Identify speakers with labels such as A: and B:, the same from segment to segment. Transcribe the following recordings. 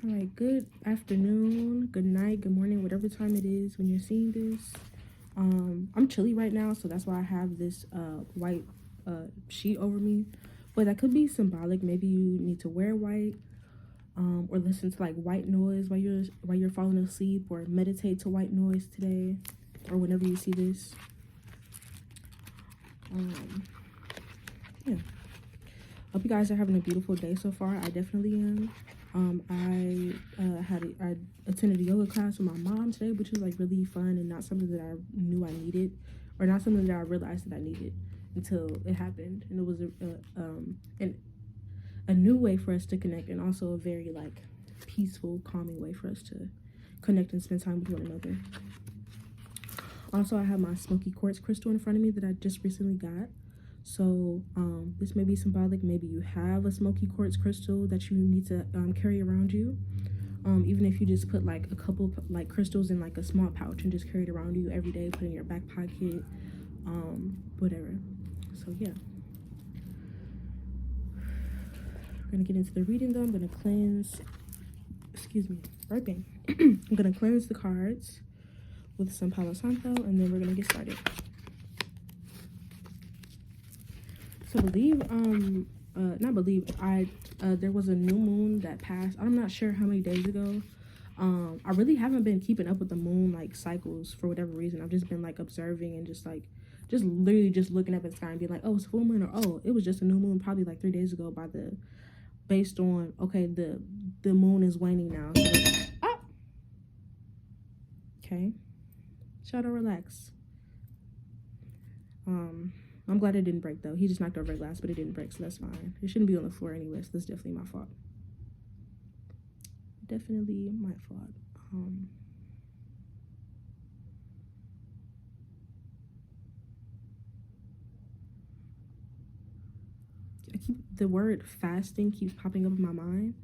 A: All right, good afternoon, good night, good morning, whatever time it is when you're seeing this. I'm chilly right now, so that's why I have this white sheet over me. But that could be symbolic. Maybe you need to wear white, or listen to like white noise while you're falling asleep, or meditate to white noise today, or whenever you see this. Yeah. Hope you guys are having a beautiful day so far. I definitely am. I attended a yoga class with my mom today, which was like really fun and not something that I knew I needed, or not something that I realized that I needed until it happened. And it was a new way for us to connect, and also a very like peaceful, calming way for us to connect and spend time with one another. Also, I have my smoky quartz crystal in front of me that I just recently got. So this may be symbolic. Maybe you have a smoky quartz crystal that you need to carry around you. Even if you just put like a couple like crystals in like a small pouch and just carry it around you every day, put it in your back pocket, whatever. So yeah. We're gonna get into the reading though. I'm gonna cleanse, excuse me, burping. I'm gonna cleanse the cards with some Palo Santo, and then we're gonna get started. So there was a new moon that passed. I'm not sure how many days ago. I really haven't been keeping up with the moon like cycles for whatever reason. I've just been like observing and just literally just looking up at the sky and being like, oh, it's full moon, or oh, it was just a new moon probably like 3 days ago based on, okay, the moon is waning now. So, okay. Shadow, relax. I'm glad it didn't break though. He just knocked over a glass, but it didn't break, so that's fine. It shouldn't be on the floor anyway, so that's definitely my fault. Definitely my fault. The word fasting keeps popping up in my mind.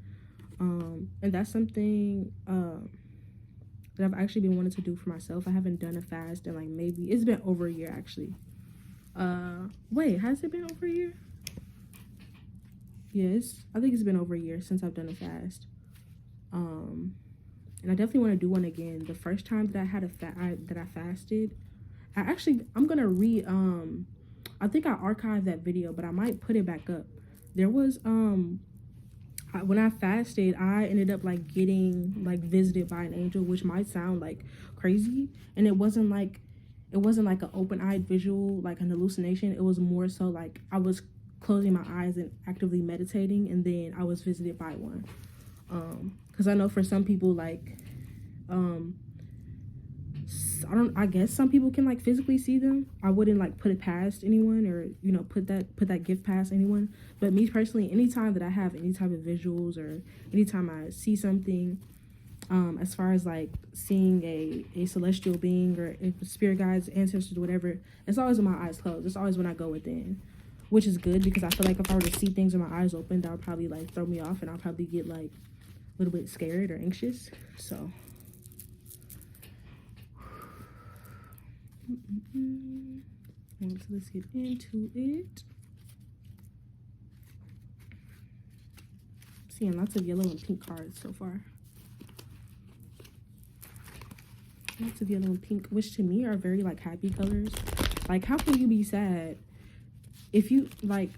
A: And that's something that I've actually been wanting to do for myself. I haven't done a fast in like maybe, it's been over a year actually. Wait, has it been over a year? Yes, I think it's been over a year since I've done a fast. And I definitely want to do one again. The first time that I had that I fasted, I'm gonna I think I archived that video, but I might put it back up. There was when I fasted, I ended up like getting like visited by an angel, which might sound like crazy, and it wasn't like an open-eyed visual, like an hallucination. It was more so like I was closing my eyes and actively meditating, and then I was visited by one. Because I know for some people, like I guess some people can like physically see them. I wouldn't like put it past anyone, or put that gift past anyone. But me personally, anytime that I have any type of visuals, or anytime I see something, as far as like seeing a celestial being, or if spirit guides, ancestors, whatever, it's always with my eyes closed. It's always when I go within, which is good, because I feel like if I were to see things with my eyes open, that would probably like throw me off, and I'll probably get like a little bit scared or anxious. So so let's get into it. I'm seeing lots of yellow and pink cards so far. Lots of yellow and pink, which to me are very like happy colors. Like, how can you be sad if you like?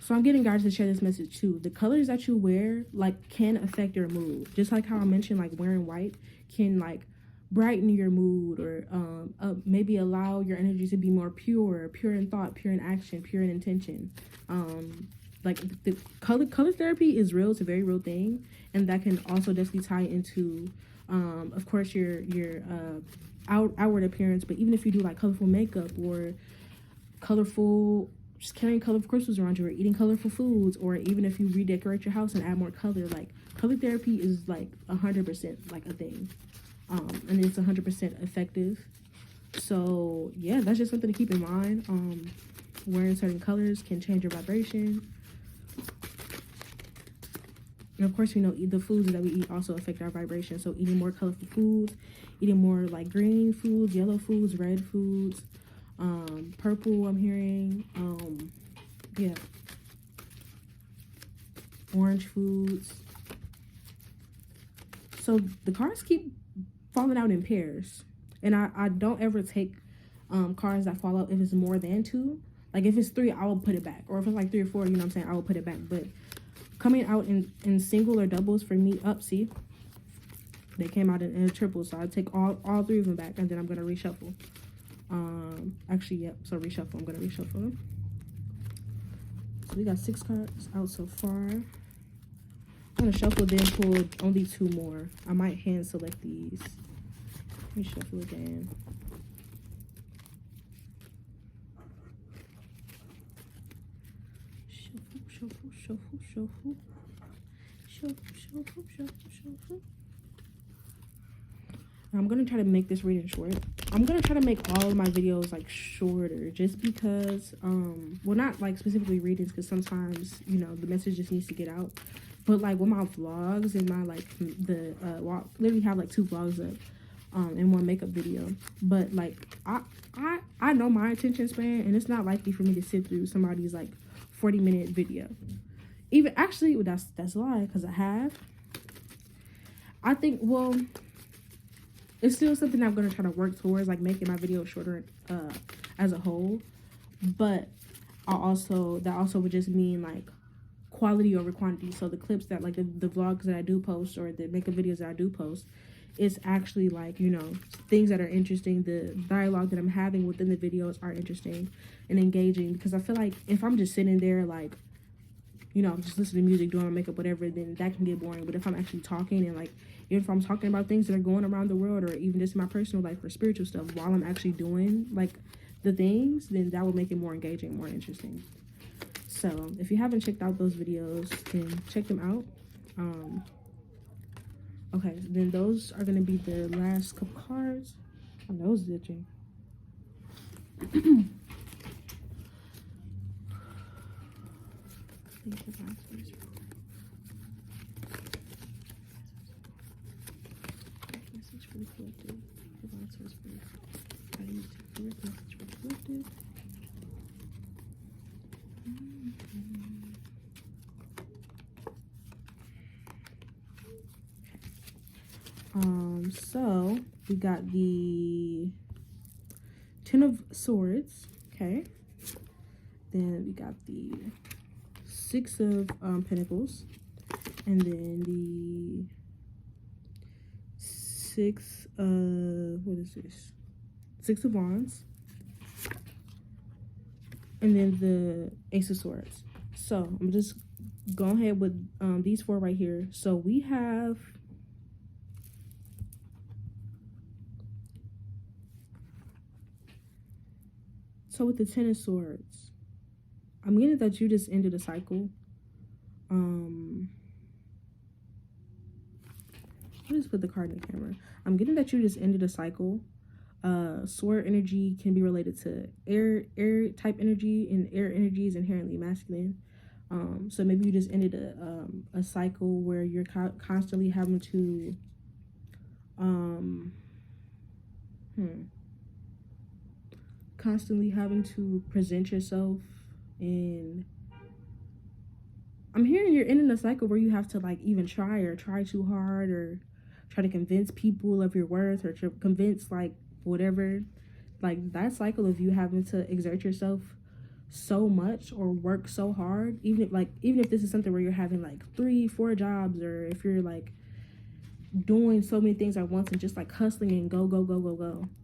A: So I'm getting guys to share this message too. The colors that you wear like can affect your mood. Just like how I mentioned, like wearing white can like brighten your mood, or maybe allow your energy to be more pure in thought, pure in action, pure in intention. Like the color therapy is real. It's a very real thing, and that can also definitely tie into of course your outward appearance. But even if you do like colorful makeup, or just carrying colorful crystals around you, or eating colorful foods, or even if you redecorate your house and add more color, like color therapy is like 100% like a thing. And it's 100% effective. So yeah, that's just something to keep in mind. Wearing certain colors can change your vibration. And of course, the foods that we eat also affect our vibration. So eating more colorful foods, eating more like green foods, yellow foods, red foods, purple, I'm hearing, yeah, orange foods, So the cards keep falling out in pairs, and I don't ever take cards that fall out if it's more than 2. Like if it's 3, I will put it back, or if it's like 3 or 4, you know what I'm saying, I will put it back. But coming out in single or doubles for me, see, they came out in a triple, so I take all 3 of them back, and then I'm gonna reshuffle. Actually, yep. So reshuffle. I'm gonna reshuffle them. So we got 6 cards out so far. I'm gonna shuffle, then pull only 2 more. I might hand select these. Let me shuffle again. Shuffle. I'm gonna try to make this reading short. I'm gonna try to make all of my videos like shorter, just because well, not like specifically readings, because sometimes, you know, the message just needs to get out. But like with my vlogs and my like literally have like 2 vlogs up and 1 makeup video. But like I know my attention span, and it's not likely for me to sit through somebody's like 40-minute video. Even actually, well, that's a lie, because I think, well, it's still something I'm going to try to work towards, like making my videos shorter as a whole. But that also would just mean like quality over quantity. So the clips that like the vlogs that I do post, or the makeup videos that I do post, it's actually like, you know, things that are interesting. The dialogue that I'm having within the videos are interesting and engaging, because I feel like if I'm just sitting there like, you know, just listening to music, doing my makeup, whatever, then that can get boring. But if I'm actually talking, and like, even if I'm talking about things that are going around the world, or even just my personal life or spiritual stuff while I'm actually doing like the things, then that will make it more engaging, more interesting. So if you haven't checked out those videos, then check them out. Okay, then those are going to be the last couple cards. My nose is itching. Message for the collective. Provide source for guidance to direct message for the collective. So we got the 10 of Swords, okay. Then we got the 6 of Pentacles, and then the 6 of, what is this? 6 of Wands, and then the Ace of Swords. So I'm just going ahead with these 4 right here. So we have, so with the 10 of Swords, I'm getting that you just ended a cycle. I'll just put the card in the camera. I'm getting that you just ended a cycle. Sword energy can be related to air type energy, and air energy is inherently masculine. So maybe you just ended a cycle where you're constantly having to present yourself, and I'm hearing you're ending a cycle where you have to like even try too hard, or try to convince people of your worth, or to convince like whatever. Like that cycle of you having to exert yourself so much or work so hard, even if this is something where you're having like 3-4 jobs, or if you're like doing so many things at once and just like hustling and go.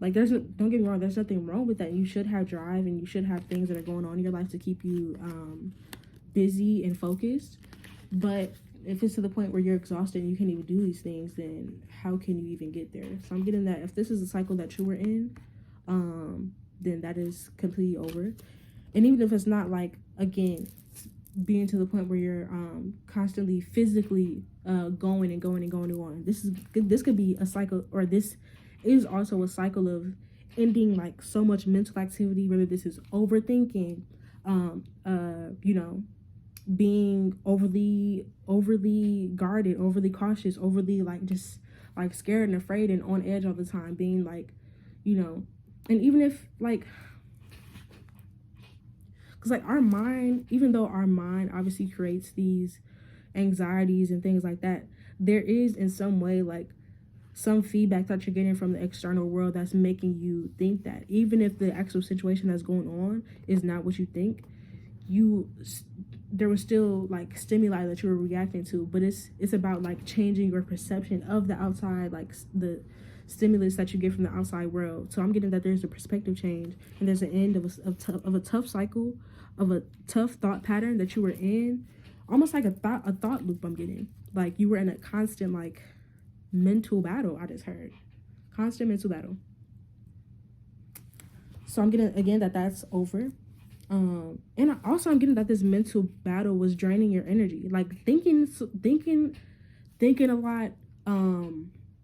A: Like don't get me wrong, there's nothing wrong with that. You should have drive, and you should have things that are going on in your life to keep you busy and focused. But if it's to the point where you're exhausted and you can't even do these things, then how can you even get there? So I'm getting that if this is a cycle that you were in, then that is completely over. And even if it's not, like, again, being to the point where you're constantly physically going. This could be a cycle, or this is also a cycle of ending like so much mental activity, whether this is overthinking, you know, being overly guarded, overly cautious, overly like just like scared and afraid and on edge all the time, being like, you know. And even if like, because like our mind, even though our mind obviously creates these anxieties and things like that, there is in some way like some feedback that you're getting from the external world that's making you think that, even if the actual situation that's going on is not what you think, you there was still like stimuli that you were reacting to. But it's about like changing your perception of the outside, like the stimulus that you get from the outside world. So I'm getting that there's a perspective change, and there's an end of a tough cycle, of a tough thought pattern that you were in, almost like a thought loop. I'm getting like you were in a constant like mental battle. I just heard constant mental battle. So I'm getting again that that's over. And also I'm getting that this mental battle was draining your energy, like thinking a lot.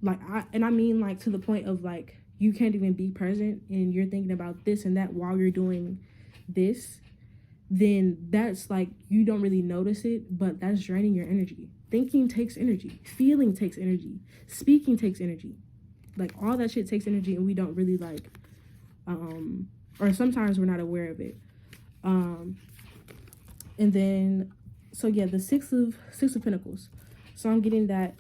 A: Like I mean like to the point of like you can't even be present and you're thinking about this and that while you're doing this. Then that's like you don't really notice it, but that's draining your energy. Thinking takes energy, feeling takes energy, speaking takes energy, like all that shit takes energy, and we don't really like or sometimes we're not aware of it. And then so yeah, the six of Pentacles. So I'm getting that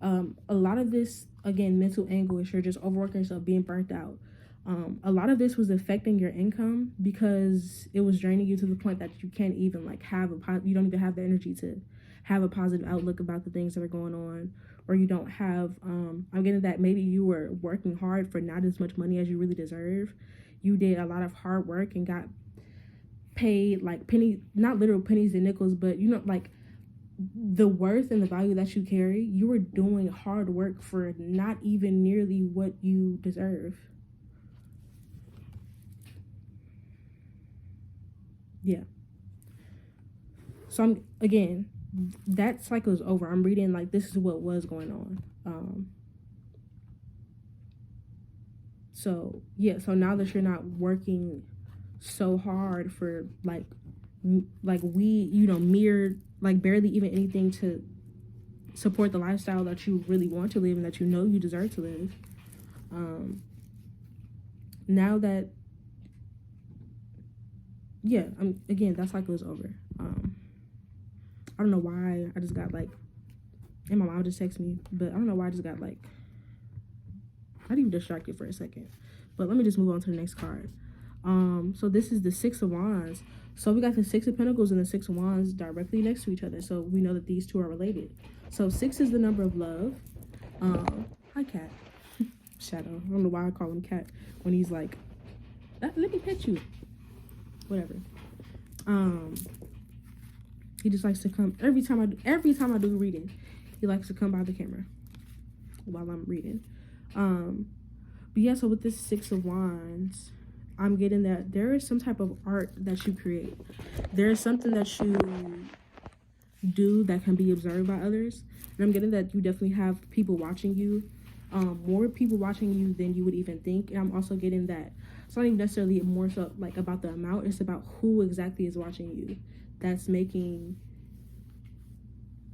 A: a lot of this, again, mental anguish or just overworking yourself, being burnt out, a lot of this was affecting your income because it was draining you to the point that you can't even like you don't even have the energy to have a positive outlook about the things that are going on. Or you don't have I'm getting that maybe you were working hard for not as much money as you really deserve. You did a lot of hard work and got paid like not literal pennies and nickels, but you know, like the worth and the value that you carry. You were doing hard work for not even nearly what you deserve. Yeah. So I'm again, that cycle is over. I'm reading like this is what was going on. So yeah, so now that you're not working so hard for like we, you know, mere like barely even anything to support the lifestyle that you really want to live and that you know you deserve to live. Now that yeah, again, that cycle is over. I don't know why I just got like, and my mom just texted me, but I don't know why I just got like, I didn't even distracted for a second. But let me just move on to the next card. So this is the Six of Wands. So we got the Six of Pentacles and the Six of Wands directly next to each other. So we know that these two are related. So 6 is the number of love. Hi, Cat. Shadow. I don't know why I call him Cat when he's like, let me pet you. Whatever. He just likes to come every time I do reading. He likes to come by the camera while I'm reading. But yeah, so with this Six of Wands, I'm getting that there is some type of art that you create. There is something that you do that can be observed by others. And I'm getting that you definitely have people watching you. More people watching you than you would even think. And I'm also getting that it's not even necessarily more so like about the amount. It's about who exactly is watching you. That's making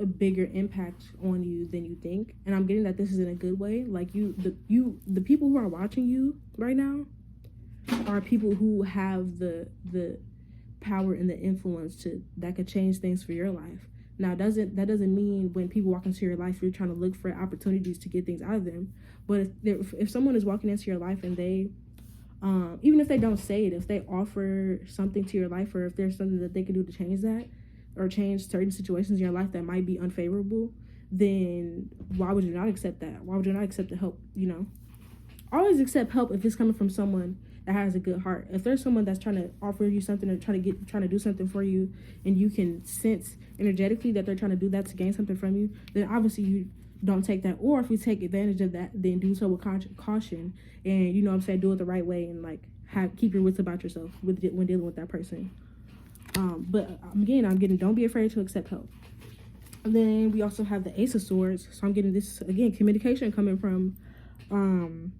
A: a bigger impact on you than you think. And I'm getting that this is in a good way. Like the people who are watching you right now are people who have the power and the influence that could change things for your life. Now that doesn't mean when people walk into your life you're trying to look for opportunities to get things out of them. But if someone is walking into your life and they even if they don't say it, if they offer something to your life, or if there's something that they can do to change that or change certain situations in your life that might be unfavorable, then why would you not accept that? Why would you not accept the help? You know, always accept help if it's coming from someone that has a good heart. If there's someone that's trying to offer you something or trying to do something for you, and you can sense energetically that they're trying to do that to gain something from you, then obviously you don't take that. Or if you take advantage of that, then do so with caution, and you know what I'm saying, do it the right way, and like keep your wits about yourself when dealing with that person. But again, I'm getting don't be afraid to accept help. And then we also have the Ace of Swords. So I'm getting this again, communication coming from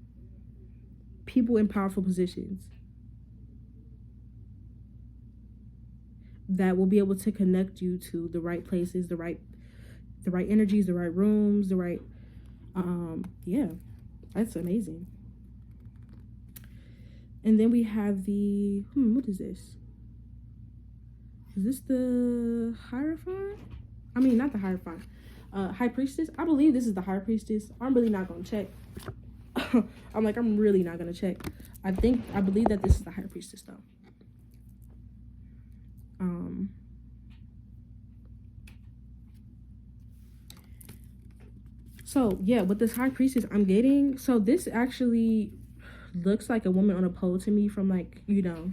A: people in powerful positions that will be able to connect you to the right places, the right energies, the right rooms, the right yeah, that's amazing. And then we have the what is this? Is this the Hierophant? I mean, not the Hierophant. High Priestess. I believe this is the High Priestess. I'm really not gonna check. I'm really not gonna check. I believe that this is the High Priestess though. So yeah, with this High Priestess I'm getting, so this actually looks like a woman on a pole to me from like, you know,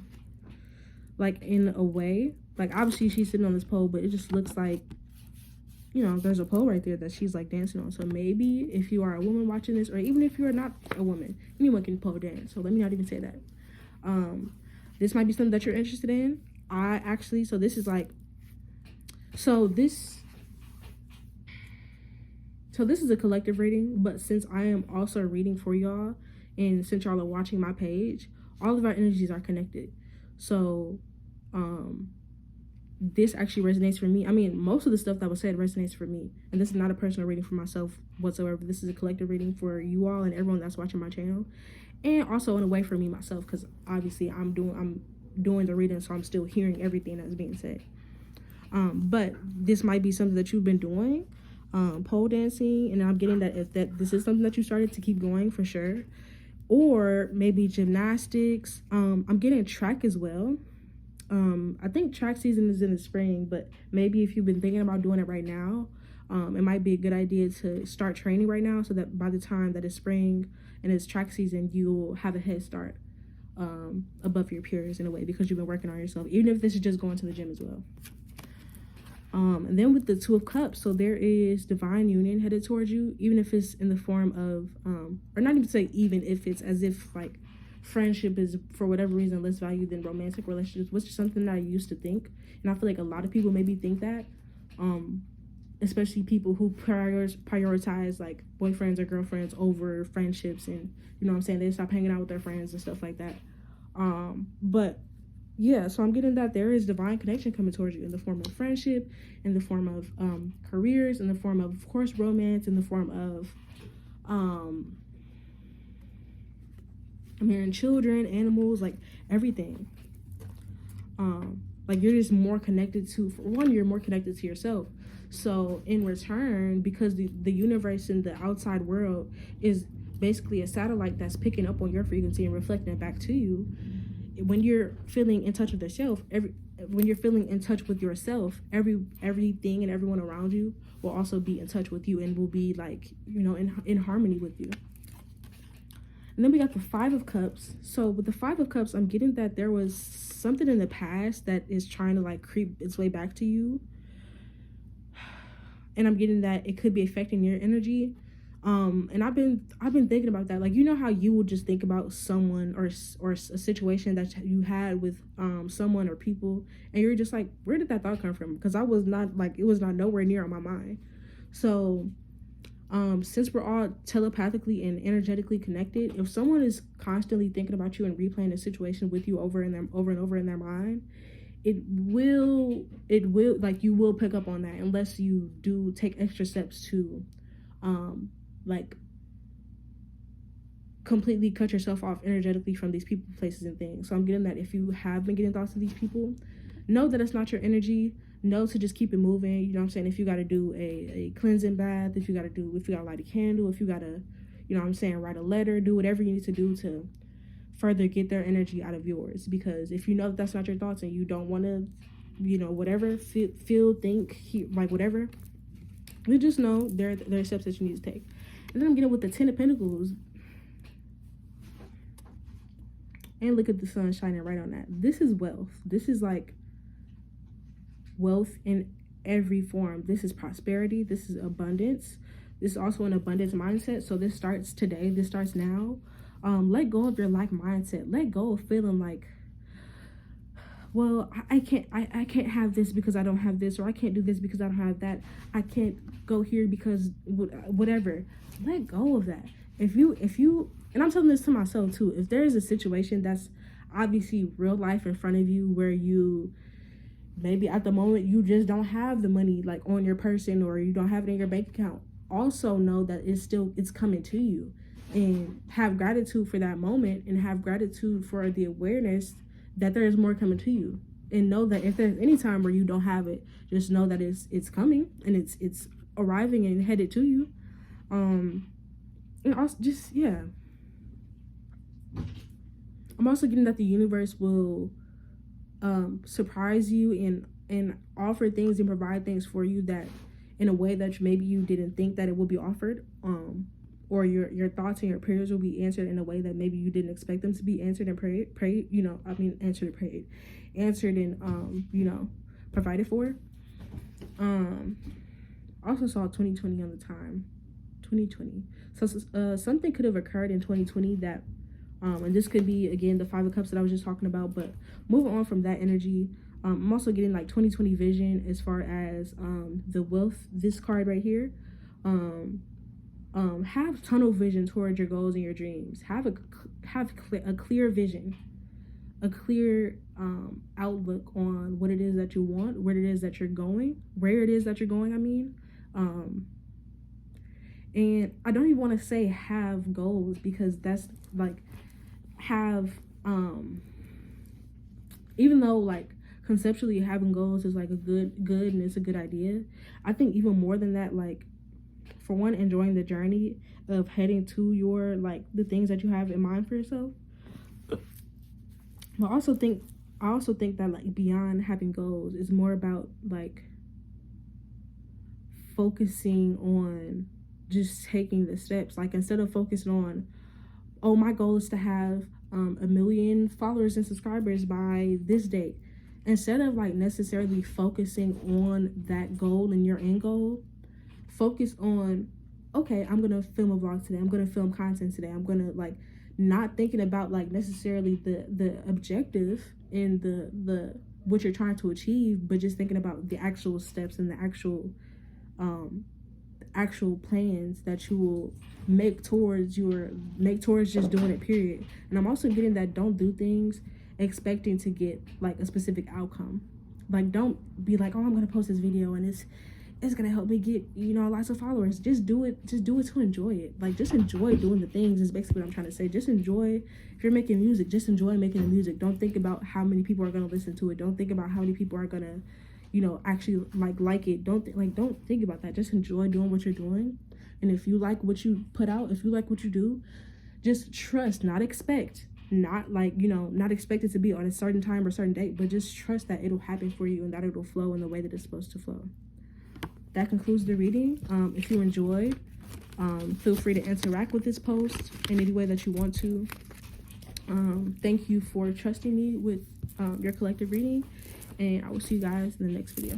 A: like in a way. Like obviously she's sitting on this pole, but it just looks like, you know, there's a pole right there that she's like dancing on. So maybe if you are a woman watching this, or even if you are not a woman, anyone can pole dance. So let me not even say that. This might be something that you're interested in. So this is like, so this is a collective reading, but since I am also reading for y'all, and since y'all are watching my page, all of our energies are connected. So, this actually resonates for me. I mean, most of the stuff that was said resonates for me. And this is not a personal reading for myself whatsoever. This is a collective reading for you all and everyone that's watching my channel. And also in a way for me myself, because obviously I'm doing the reading, so I'm still hearing everything that's being said. But this might be something that you've been doing, pole dancing, and I'm getting that if this is something that you started to keep going for sure. Or maybe gymnastics. I'm getting track as well. I think track season is in the spring, but maybe if you've been thinking about doing it right now, it might be a good idea to start training right now, so that by the time that it's spring and it's track season, you'll have a head start above your peers in a way, because you've been working on yourself, even if this is just going to the gym as well. And then with the Two of Cups, so there is divine union headed towards you, even if it's in the form of, or not even say even if, it's as if like friendship is for whatever reason less valued than romantic relationships, which is something that I used to think, and I feel like a lot of people maybe think that, especially people who prioritize like boyfriends or girlfriends over friendships, and you know what I'm saying, they stop hanging out with their friends and stuff like that. But yeah, so I'm getting that there is divine connection coming towards you in the form of friendship, in the form of careers, in the form of course, romance, in the form of marrying children, animals, like everything. Like you're just more connected to, for one, you're more connected to yourself. So in return, because the universe and the outside world is basically a satellite that's picking up on your frequency and reflecting it back to you, when you're feeling in touch with yourself, when you're feeling in touch with yourself, everything and everyone around you will also be in touch with you and will be like, you know, in harmony with you. And then we got the Five of Cups. So with the Five of Cups, I'm getting that there was something in the past that is trying to like creep its way back to you. And I'm getting that it could be affecting your energy. And I've been thinking about that. Like, you know how you will just think about someone or a situation that you had with someone or people, and you're just like, where did that thought come from? Because I was not like, it was not nowhere near on my mind. So since we're all telepathically and energetically connected, if someone is constantly thinking about you and replaying a situation with you over and over in their mind, it will like, you will pick up on that unless you do take extra steps to like completely cut yourself off energetically from these people, places, and things. So I'm getting that if you have been getting thoughts of these people, know that it's not your energy. Know to just keep it moving. You know what I'm saying? If you got to do a cleansing bath, if you got to light a candle, if you got to, you know what I'm saying, write a letter, do whatever you need to do to further get their energy out of yours. Because if you know that that's not your thoughts and you don't want to, you know, whatever, feel, think, like whatever, you just know there are steps that you need to take. And then I'm getting with the Ten of Pentacles. And look at the sun shining right on that. This is wealth. This is like wealth in every form. This is prosperity. This is abundance. This is also an abundance mindset. So this starts today. This starts now. Let go of your lack mindset. Let go of feeling like, well, I can't have this because I don't have this, or I can't do this because I don't have that. I can't go here because whatever. Let go of that. If you, and I'm telling this to myself too, if there is a situation that's obviously real life in front of you where you, maybe at the moment you just don't have the money like on your person, or you don't have it in your bank account, also know that it's coming to you, and have gratitude for that moment, and have gratitude for the awareness that there is more coming to you. and know that if there's any time where you don't have it, just know that it's coming and it's arriving and headed to you. And also just, yeah, I'm also getting that the universe will surprise you and offer things and provide things for you that in a way that maybe you didn't think that it would be offered, or your thoughts and your prayers will be answered in a way that maybe you didn't expect them to be answered and prayed, you know, I mean answered and prayed, answered and you know, provided for. Also saw 2020 on the time. 2020. So something could have occurred in 2020 that and this could be again the Five of Cups that I was just talking about, but moving on from that energy, I'm also getting like 2020 vision as far as the wealth, this card right here. Have tunnel vision towards your goals and your dreams. Have a clear vision, a clear outlook on what it is that you want, where it is that you're going, I mean. And I don't even want to say have goals, because that's like have even though like conceptually having goals is like a good and it's a good idea, I think even more than that, like for one, enjoying the journey of heading to your like the things that you have in mind for yourself. But I also think that like beyond having goals is more about like focusing on just taking the steps. Like instead of focusing on, oh, my goal is to have 1 million followers and subscribers by this date, instead of like necessarily focusing on that goal and your end goal, focus on, okay, I'm gonna film a vlog today, I'm gonna film content today, I'm gonna like not thinking about like necessarily the objective and the what you're trying to achieve, but just thinking about the actual steps and the actual plans that you will make towards just doing it, period. And I'm also getting that don't do things expecting to get like a specific outcome. Like don't be like, oh, I'm gonna post this video and it's gonna help me get, you know, lots of followers. Just do it to enjoy it. Like just enjoy doing the things is basically what I'm trying to say. Just enjoy. If you're making music, just enjoy making the music. Don't think about how many people are gonna listen to it. Don't think about how many people are gonna, you know, actually like it. Don't think about that. Just enjoy doing what you're doing. And if you like what you put out, if you like what you do, just trust, not expect, not like, you know, not expect it to be on a certain time or certain date, but just trust that it'll happen for you and that it'll flow in the way that it's supposed to flow. That concludes the reading. If you enjoyed, feel free to interact with this post in any way that you want to. Thank you for trusting me with your collective reading, and I will see you guys in the next video.